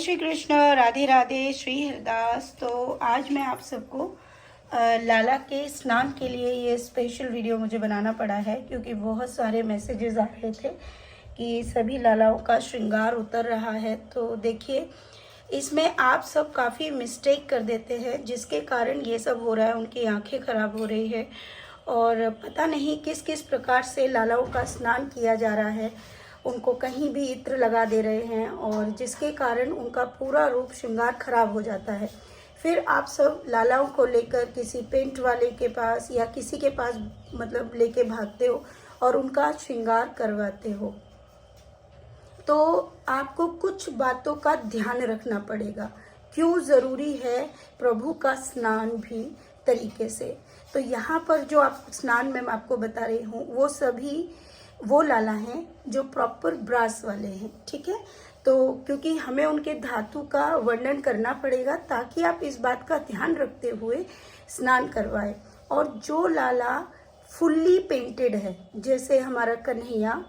श्री कृष्ण, राधे राधे, श्री हरदास। तो आज मैं आप सबको लाला के स्नान के लिए ये स्पेशल वीडियो मुझे बनाना पड़ा है, क्योंकि बहुत सारे मैसेजेस आ रहे थे कि सभी लालाओं का श्रृंगार उतर रहा है। तो देखिए, इसमें आप सब काफ़ी मिस्टेक कर देते हैं, जिसके कारण ये सब हो रहा है। उनकी आंखें खराब हो रही है और पता नहीं किस किस प्रकार से लालाओं का स्नान किया जा रहा है। उनको कहीं भी इत्र लगा दे रहे हैं और जिसके कारण उनका पूरा रूप श्रृंगार खराब हो जाता है। फिर आप सब लालाओं को लेकर किसी पेंट वाले के पास या किसी के पास मतलब लेके भागते हो और उनका श्रृंगार करवाते हो। तो आपको कुछ बातों का ध्यान रखना पड़ेगा। क्यों ज़रूरी है प्रभु का स्नान भी तरीके से। तो यहाँ पर जो आप स्नान मैं आपको बता रही हूँ वो सभी वो लाला हैं जो प्रॉपर ब्रास वाले हैं, ठीक है। तो क्योंकि हमें उनके धातु का वर्णन करना पड़ेगा ताकि आप इस बात का ध्यान रखते हुए स्नान करवाएं। और जो लाला फुल्ली पेंटेड है, जैसे हमारा कन्हैया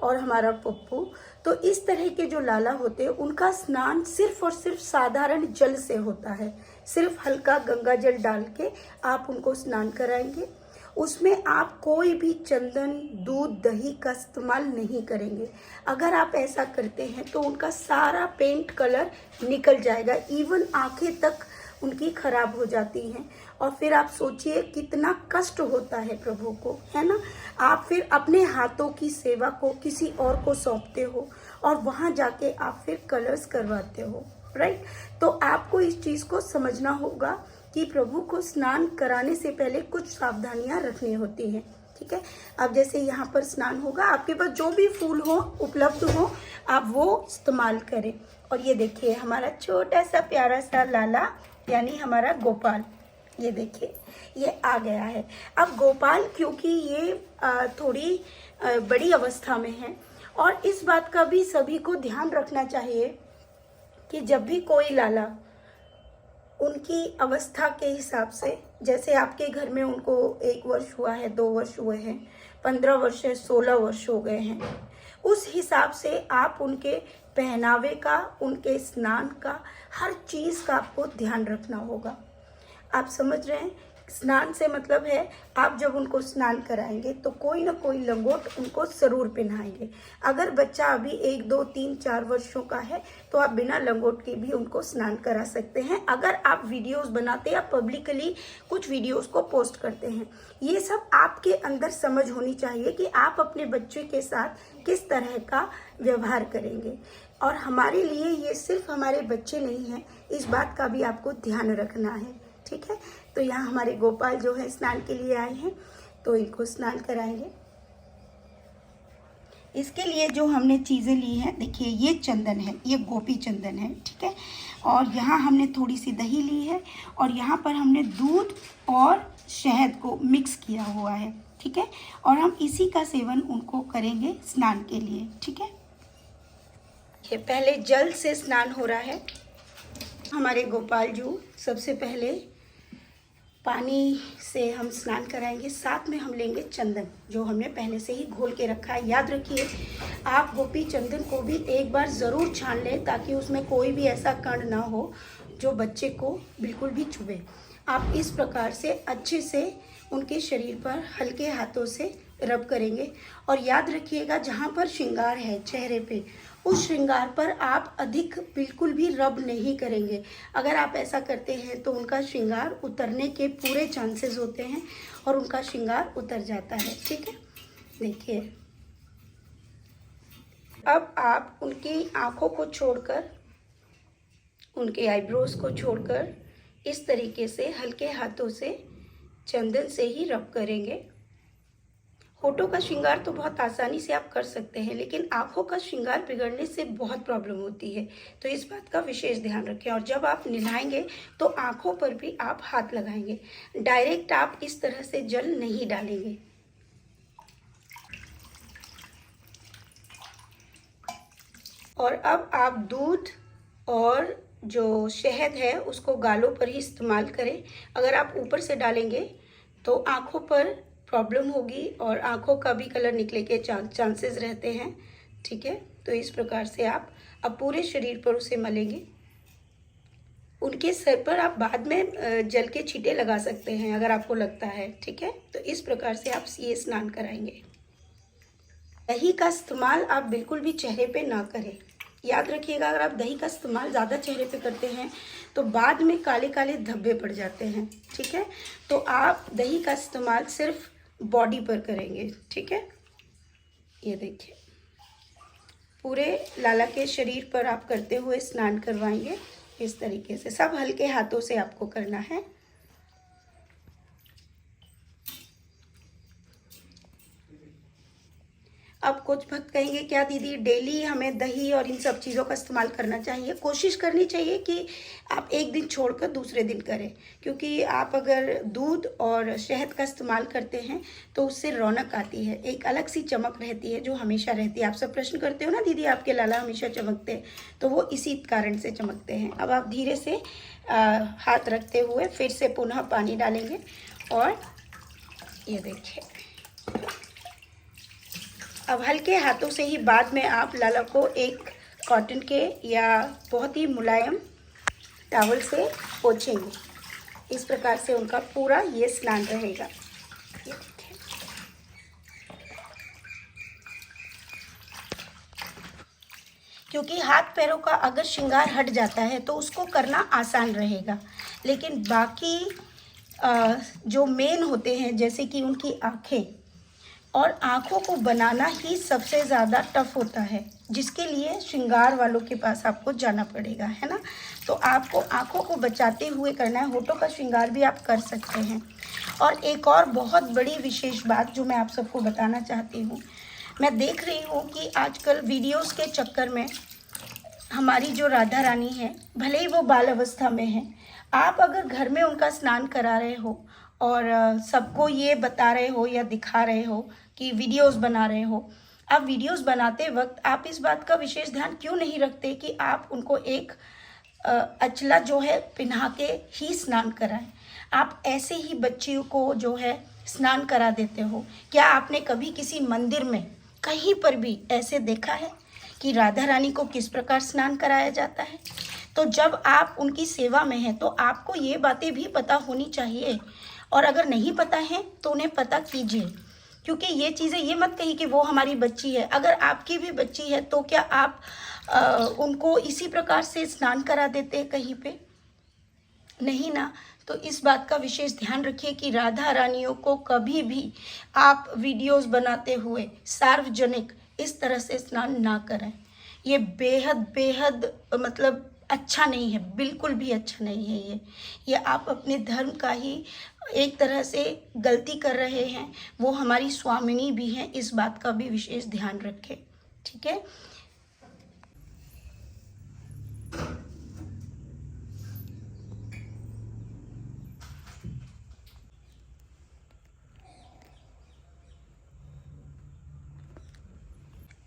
और हमारा पप्पू, तो इस तरह के जो लाला होते हैं उनका स्नान सिर्फ और सिर्फ साधारण जल से होता है। सिर्फ हल्का गंगा जल डाल के आप उनको स्नान कराएंगे। उसमें आप कोई भी चंदन, दूध, दही का इस्तेमाल नहीं करेंगे। अगर आप ऐसा करते हैं तो उनका सारा पेंट कलर निकल जाएगा, इवन आंखें तक उनकी खराब हो जाती हैं। और फिर आप सोचिए कितना कष्ट होता है प्रभु को, है ना। आप फिर अपने हाथों की सेवा को किसी और को सौंपते हो और वहाँ जाके आप फिर कलर्स करवाते हो, राइट। तो आपको इस चीज़ को समझना होगा कि प्रभु को स्नान कराने से पहले कुछ सावधानियां रखनी होती हैं, ठीक है। अब जैसे यहाँ पर स्नान होगा, आपके पास जो भी फूल हो उपलब्ध हो आप वो इस्तेमाल करें। और ये देखिए हमारा छोटा सा प्यारा सा लाला यानी हमारा गोपाल, ये देखिए ये आ गया है। अब गोपाल क्योंकि ये थोड़ी बड़ी अवस्था में है और इस बात का भी सभी को ध्यान रखना चाहिए कि जब भी कोई लाला उनकी अवस्था के हिसाब से, जैसे आपके घर में उनको 1 वर्ष हुआ है, 2 वर्ष हुए हैं, 15 वर्ष है, 16 वर्ष हो गए हैं, उस हिसाब से आप उनके पहनावे का, उनके स्नान का, हर चीज़ का आपको ध्यान रखना होगा। आप समझ रहे हैं। स्नान से मतलब है आप जब उनको स्नान कराएंगे तो कोई ना कोई लंगोट उनको ज़रूर पहनाएंगे। अगर बच्चा अभी 1, 2, 3, 4 वर्षों का है तो आप बिना लंगोट के भी उनको स्नान करा सकते हैं, अगर आप वीडियोस बनाते या पब्लिकली कुछ वीडियोस को पोस्ट करते हैं। ये सब आपके अंदर समझ होनी चाहिए कि आप अपने बच्चे के साथ किस तरह का व्यवहार करेंगे। और हमारे लिए ये सिर्फ हमारे बच्चे नहीं हैं, इस बात का भी आपको ध्यान रखना है, ठीक है। तो यहाँ हमारे गोपाल जो है स्नान के लिए आए हैं, तो इनको स्नान कराएंगे। इसके लिए जो हमने चीज़ें ली हैं, देखिए ये चंदन है, ये गोपी चंदन है, ठीक है। और यहाँ हमने थोड़ी सी दही ली है और यहाँ पर हमने दूध और शहद को मिक्स किया हुआ है, ठीक है। और हम इसी का सेवन उनको करेंगे स्नान के लिए, ठीक है। ये पहले जल से स्नान हो रहा है। हमारे गोपाल जो सबसे पहले पानी से हम स्नान कराएंगे, साथ में हम लेंगे चंदन जो हमने पहले से ही घोल के रखा है। याद रखिए आप गोपी चंदन को भी एक बार ज़रूर छान लें ताकि उसमें कोई भी ऐसा कण ना हो जो बच्चे को बिल्कुल भी छुए। आप इस प्रकार से अच्छे से उनके शरीर पर हल्के हाथों से रब करेंगे। और याद रखिएगा जहाँ पर श्रृंगार है चेहरे पे, उस श्रृंगार पर आप अधिक बिल्कुल भी रब नहीं करेंगे। अगर आप ऐसा करते हैं तो उनका श्रृंगार उतरने के पूरे चांसेस होते हैं और उनका श्रृंगार उतर जाता है, ठीक है। देखिए अब आप उनकी आँखों को छोड़कर, उनके आईब्रोज को छोड़कर इस तरीके से हल्के हाथों से चंदन से ही रब करेंगे। होठों का श्रृंगार तो बहुत आसानी से आप कर सकते हैं, लेकिन आँखों का श्रृंगार बिगड़ने से बहुत प्रॉब्लम होती है, तो इस बात का विशेष ध्यान रखें। और जब आप नहाएंगे तो आँखों पर भी आप हाथ लगाएंगे, डायरेक्ट आप इस तरह से जल नहीं डालेंगे। और अब आप दूध और जो शहद है उसको गालों पर ही इस्तेमाल करें। अगर आप ऊपर से डालेंगे तो आँखों पर प्रॉब्लम होगी और आँखों का भी कलर निकलने के चांसेस रहते हैं, ठीक है। तो इस प्रकार से आप अब पूरे शरीर पर उसे मलेंगे। उनके सर पर आप बाद में जल के छींटे लगा सकते हैं अगर आपको लगता है, ठीक है। तो इस प्रकार से आप ये स्नान कराएंगे। दही का इस्तेमाल आप बिल्कुल भी चेहरे पे ना करें। याद रखिएगा, अगर आप दही का इस्तेमाल ज़्यादा चेहरे पे करते हैं तो बाद में काले काले धब्बे पड़ जाते हैं, ठीक है। तो आप दही का इस्तेमाल सिर्फ बॉडी पर करेंगे, ठीक है। ये देखिए, पूरे लाला के शरीर पर आप करते हुए स्नान करवाएंगे। इस तरीके से सब हल्के हाथों से आपको करना है। अब कुछ भक्त कहेंगे क्या दीदी डेली हमें दही और इन सब चीज़ों का इस्तेमाल करना चाहिए? कोशिश करनी चाहिए कि आप एक दिन छोड़कर दूसरे दिन करें, क्योंकि आप अगर दूध और शहद का इस्तेमाल करते हैं तो उससे रौनक आती है, एक अलग सी चमक रहती है जो हमेशा रहती है। आप सब प्रश्न करते हो ना दीदी आपके लाला हमेशा चमकते हैं, तो वो इसी कारण से चमकते हैं। अब आप धीरे से हाथ रखते हुए फिर से पुनः पानी डालेंगे और ये देखिए, अब हल्के हाथों से ही बाद में आप लाला को एक कॉटन के या बहुत ही मुलायम टॉवल से पोंछेंगे। इस प्रकार से उनका पूरा ये स्नान रहेगा। ये देखिए, क्योंकि हाथ पैरों का अगर श्रृंगार हट जाता है तो उसको करना आसान रहेगा, लेकिन बाकी जो मेन होते हैं जैसे कि उनकी आँखें और आँखों को बनाना ही सबसे ज़्यादा टफ होता है, जिसके लिए श्रृंगार वालों के पास आपको जाना पड़ेगा, है ना। तो आपको आँखों को बचाते हुए करना है। होठों का श्रृंगार भी आप कर सकते हैं। और एक और बहुत बड़ी विशेष बात जो मैं आप सबको बताना चाहती हूँ, मैं देख रही हूँ कि आजकल वीडियोस के चक्कर में हमारी जो राधा रानी है, भले ही वो बाल अवस्था में है, आप अगर घर में उनका स्नान करा रहे हो और सबको ये बता रहे हो या दिखा रहे हो कि वीडियोस बना रहे हो, आप वीडियोस बनाते वक्त आप इस बात का विशेष ध्यान क्यों नहीं रखते कि आप उनको एक अचला जो है पिन्हा के ही स्नान कराएं। आप ऐसे ही बच्चियों को जो है स्नान करा देते हो। क्या आपने कभी किसी मंदिर में कहीं पर भी ऐसे देखा है कि राधा रानी को किस प्रकार स्नान कराया जाता है? तो जब आप उनकी सेवा में हैं तो आपको ये बातें भी पता होनी चाहिए, और अगर नहीं पता है तो उन्हें पता कीजिए, क्योंकि ये चीज़ें ये मत कहिए कि वो हमारी बच्ची है। अगर आपकी भी बच्ची है तो क्या आप उनको इसी प्रकार से स्नान करा देते कहीं पे? नहीं ना। तो इस बात का विशेष ध्यान रखिए कि राधा रानियों को कभी भी आप वीडियोस बनाते हुए सार्वजनिक इस तरह से स्नान ना करें। ये बेहद बेहद मतलब अच्छा नहीं है, बिल्कुल भी अच्छा नहीं है। ये आप अपने धर्म का ही एक तरह से गलती कर रहे हैं। वो हमारी स्वामिनी भी हैं, इस बात का भी विशेष ध्यान रखें, ठीक है।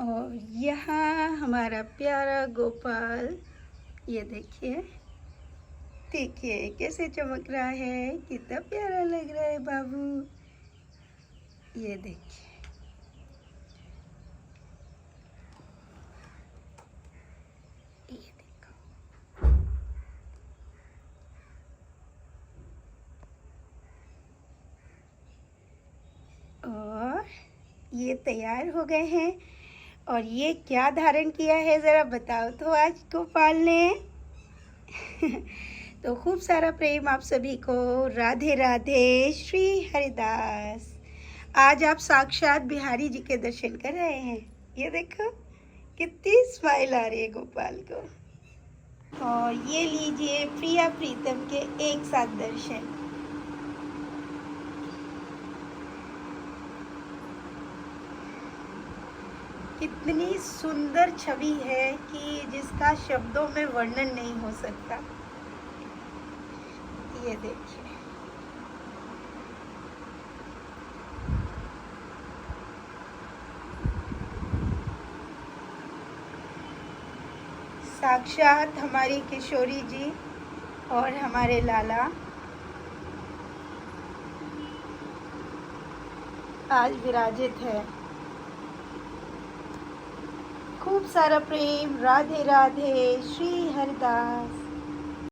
और यहाँ हमारा प्यारा गोपाल, ये देखिए देखिए कैसे चमक रहा है, कितना प्यारा लग रहा है बाबू। ये देखिए, ये देखो, और ये तैयार हो गए हैं। और ये क्या धारण किया है ज़रा बताओ तो आज गोपाल ने। तो खूब सारा प्रेम आप सभी को। राधे राधे श्री हरिदास। आज आप साक्षात बिहारी जी के दर्शन कर रहे हैं। ये देखो कितनी स्माइल आ रही है गोपाल को। और ये लीजिए प्रिया प्रीतम के एक साथ दर्शन। कितनी सुंदर छवि है कि जिसका शब्दों में वर्णन नहीं हो सकता। ये देखिए, साक्षात हमारी किशोरी जी और हमारे लाला आज विराजित है। खूब सारा प्रेम। राधे राधे। श्री हरिदास।